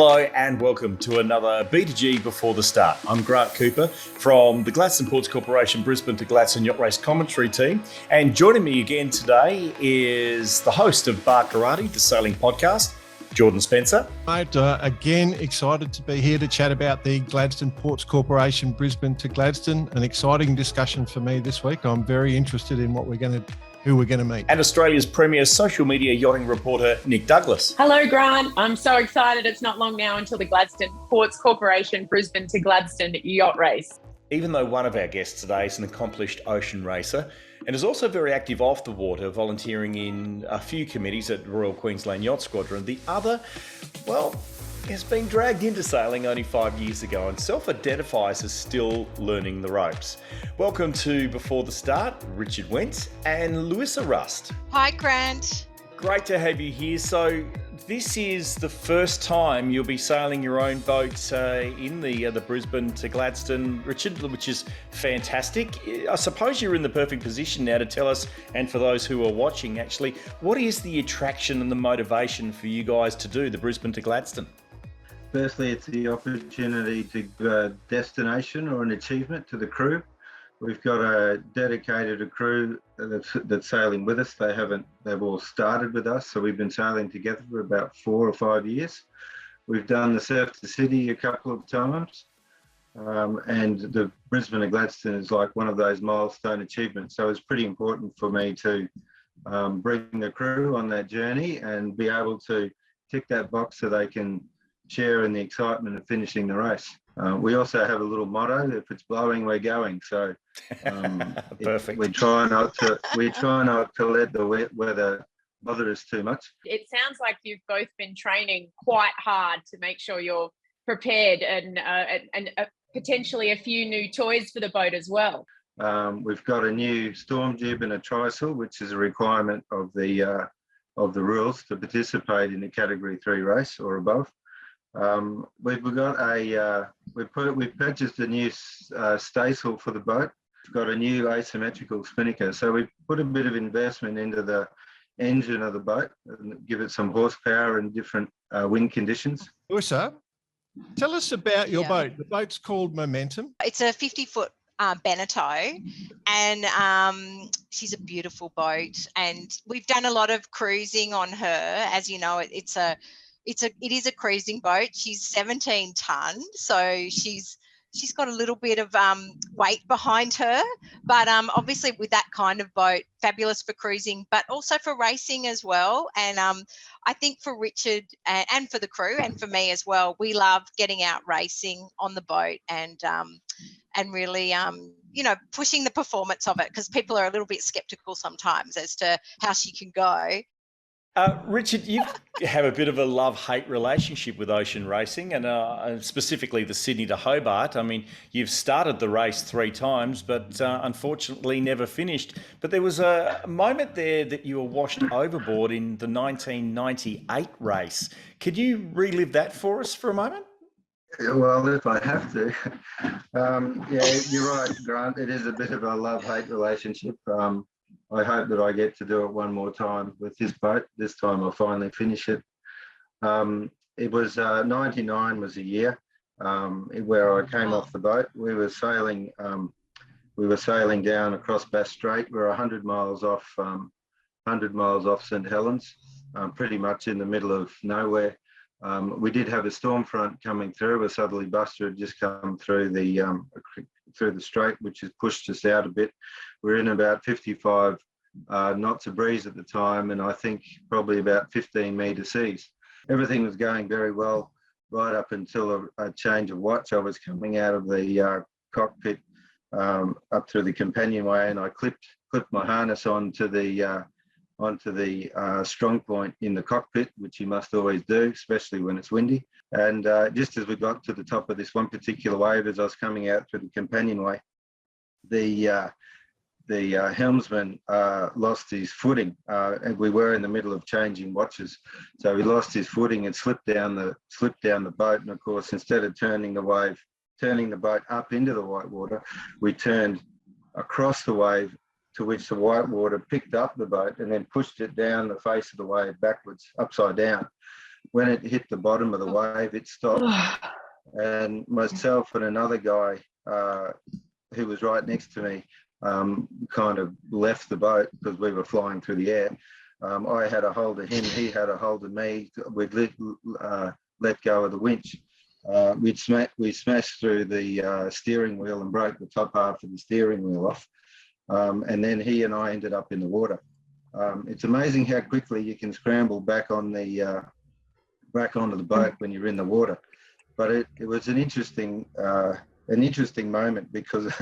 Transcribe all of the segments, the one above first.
Hello and welcome to another B2G Before the Start. I'm Grant Cooper from the Gladstone Ports Corporation Brisbane to Gladstone Yacht Race commentary team. And joining me again today is the host of Bar Karate, the sailing podcast, Jordan Spencer. Mate, again, excited to be here to chat about the Gladstone Ports Corporation Brisbane to Gladstone. An exciting discussion for me this week. I'm very interested in who we're going to meet. And Australia's premier social media yachting reporter, Nick Douglas. Hello, Grant. I'm so excited. It's not long now until the Gladstone Ports Corporation Brisbane to Gladstone yacht race. Even though one of our guests today is an accomplished ocean racer and is also very active off the water, volunteering in a few committees at Royal Queensland Yacht Squadron, the other, has been dragged into sailing only 5 years ago and self-identifies as still learning the ropes. Welcome to Before the Start, Richard Wendt and Luisa Rust. Hi, Grant. Great to have you here. So this is the first time you'll be sailing your own boat in the Brisbane to Gladstone, Richard, which is fantastic. I suppose you're in the perfect position now to tell us, and for those who are watching actually, what is the attraction and the motivation for you guys to do the Brisbane to Gladstone? Firstly, it's the opportunity to give a destination or an achievement to the crew. We've got a dedicated crew that's sailing with us. They've all started with us, so we've been sailing together for about 4 or 5 years. We've done the Surf to City a couple of times, and the Brisbane to Gladstone is like one of those milestone achievements. So it's pretty important for me to bring the crew on that journey and be able to tick that box so they can share in the excitement of finishing the race. We also have a little motto: if it's blowing, we're going. So perfect. We try not to let the weather bother us too much. It sounds like you've both been training quite hard to make sure you're prepared and potentially a few new toys for the boat as well. We've got a new storm jib and a trysail, which is a requirement of the rules to participate in the Category 3 race or above. We've purchased a new staysail for the boat. We've got a new asymmetrical spinnaker. So we put a bit of investment into the engine of the boat and give it some horsepower and different wind conditions. Luisa, tell us about your boat. The boat's called Momentum. It's a 50-foot Beneteau, and she's a beautiful boat. And we've done a lot of cruising on her. As you know, it is a cruising boat. She's 17 tonnes, so she's got a little bit of weight behind her. But obviously with that kind of boat, fabulous for cruising, but also for racing as well. And I think for Richard and for the crew and for me as well, we love getting out racing on the boat and really pushing the performance of it, because people are a little bit skeptical sometimes as to how she can go. Richard, you have a bit of a love-hate relationship with ocean racing and specifically the Sydney to Hobart. I mean, you've started the race 3 times, but unfortunately never finished. But there was a moment there that you were washed overboard in the 1998 race. Could you relive that for us for a moment? Well, if I have to. You're right, Grant. It is a bit of a love-hate relationship. I hope that I get to do it one more time with this boat. This time I'll finally finish it. It was 99 was a year where I came off the boat. We were sailing down across Bass Strait. We're 100 miles off St Helens, pretty much in the middle of nowhere. We did have a storm front coming through. A southerly buster had just come through the strait, which has pushed us out a bit. We're in about 55 knots of breeze at the time, and I think probably about 15 metre seas. Everything was going very well right up until a change of watch. I was coming out of the cockpit up through the companionway, and I clipped my harness onto the strong point in the cockpit, which you must always do, especially when it's windy. And just as we got to the top of this one particular wave, as I was coming out through the companionway, the helmsman lost his footing, and we were in the middle of changing watches. So he lost his footing and slipped down the boat. And of course, instead of turning the boat up into the white water, we turned across the wave, to which the white water picked up the boat and then pushed it down the face of the wave backwards, upside down. when it hit the bottom of the wave, it stopped. And myself and another guy who was right next to me kind of left the boat because we were flying through the air. I had a hold of him, he had a hold of me. We'd let go of the winch. We smashed through the steering wheel and broke the top half of the steering wheel off. And then he and I ended up in the water. It's amazing how quickly you can scramble back onto the boat when you're in the water. But it was an interesting moment because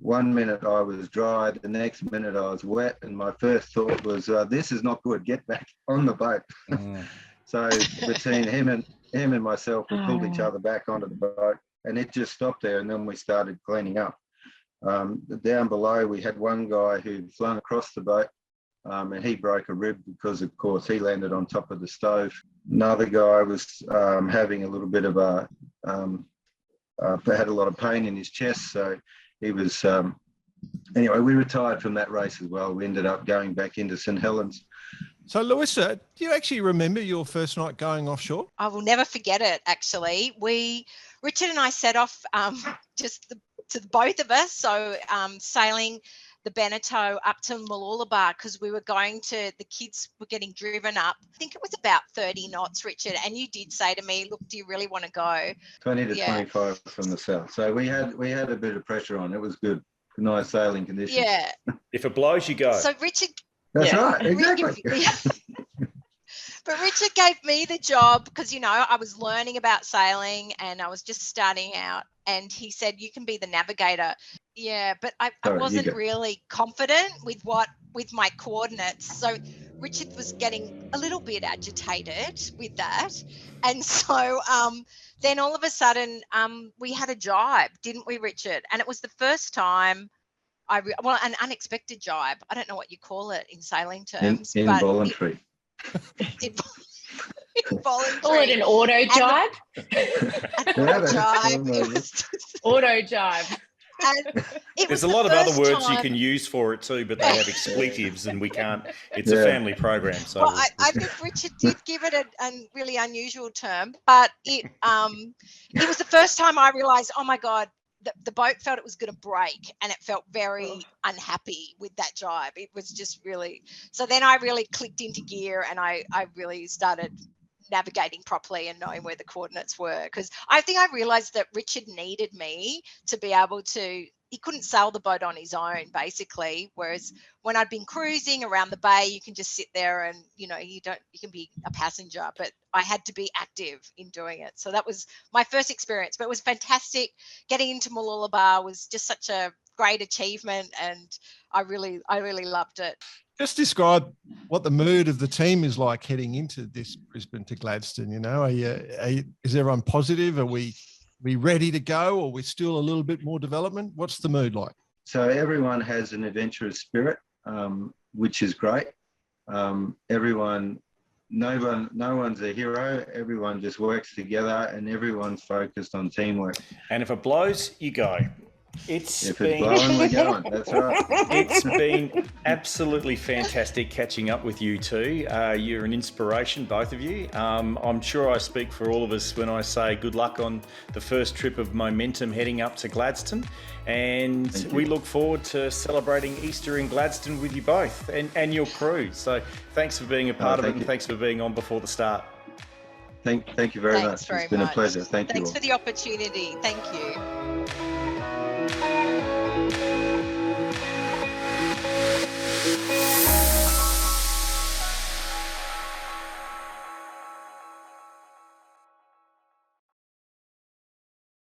one minute I was dry, the next minute I was wet, and my first thought was, "This is not good. Get back on the boat." So between him and myself, we pulled each other back onto the boat, and it just stopped there. And then we started cleaning up. Down below, we had one guy who'd flown across the boat, and he broke a rib because, of course, he landed on top of the stove. Another guy was having a little bit of had a lot of pain in his chest, so he was. Anyway, we retired from that race as well. We ended up going back into St Helens. So, Luisa, do you actually remember your first night going offshore? I will never forget it, actually. Richard and I set off to both of us, so sailing the Beneteau up to Mooloolaba because we were the kids were getting driven up. I think it was about 30 knots, Richard, and you did say to me, "Look, do you really want to go?" 20 to 25 from the south. So we had a bit of pressure on. It was good. Nice sailing conditions. Yeah. If it blows, you go. So Richard... That's right, exactly. But Richard gave me the job because, I was learning about sailing and I was just starting out. And he said, "You can be the navigator." Yeah, but I wasn't really confident with my coordinates. So Richard was getting a little bit agitated with that. And so then all of a sudden we had a jibe, didn't we, Richard? And it was the first time an unexpected jibe. I don't know what you call it in sailing terms. Involuntary. Involuntary. Call it an auto jibe. Auto jibe. There's a lot of other words you can use for it too, but they have expletives and we can't. It's a family program. So well, I think Richard did give it a really unusual term, but it was the first time I realised, oh my God, the boat felt it was going to break and it felt very unhappy with that jibe. It was just really, so then I really clicked into gear and I really started navigating properly and knowing where the coordinates were, because I think I realized that Richard needed me to be able to, he couldn't sail the boat on his own basically, whereas when I'd been cruising around the bay you can just sit there and you can be a passenger, but I had to be active in doing it. So that was my first experience, but it was fantastic. Getting into Mooloolaba was just such a great achievement and I really loved it. Just describe what the mood of the team is like heading into this Brisbane to Gladstone. Is everyone positive? Are we ready to go, or we're still a little bit more development? What's the mood like? So everyone has an adventurous spirit, which is great. No one's a hero. Everyone just works together, and everyone's focused on teamwork. And if it blows, you go. If it's blowing, we're going. That's right. It's been absolutely fantastic catching up with you two. You're an inspiration, both of you. I'm sure I speak for all of us when I say good luck on the first trip of Momentum heading up to Gladstone. And we look forward to celebrating Easter in Gladstone with you both and your crew. So thanks for being a part of it, and thanks for being on before the start. Thank you very much. It's been a pleasure. Thank you all. Thanks for the opportunity. Thank you.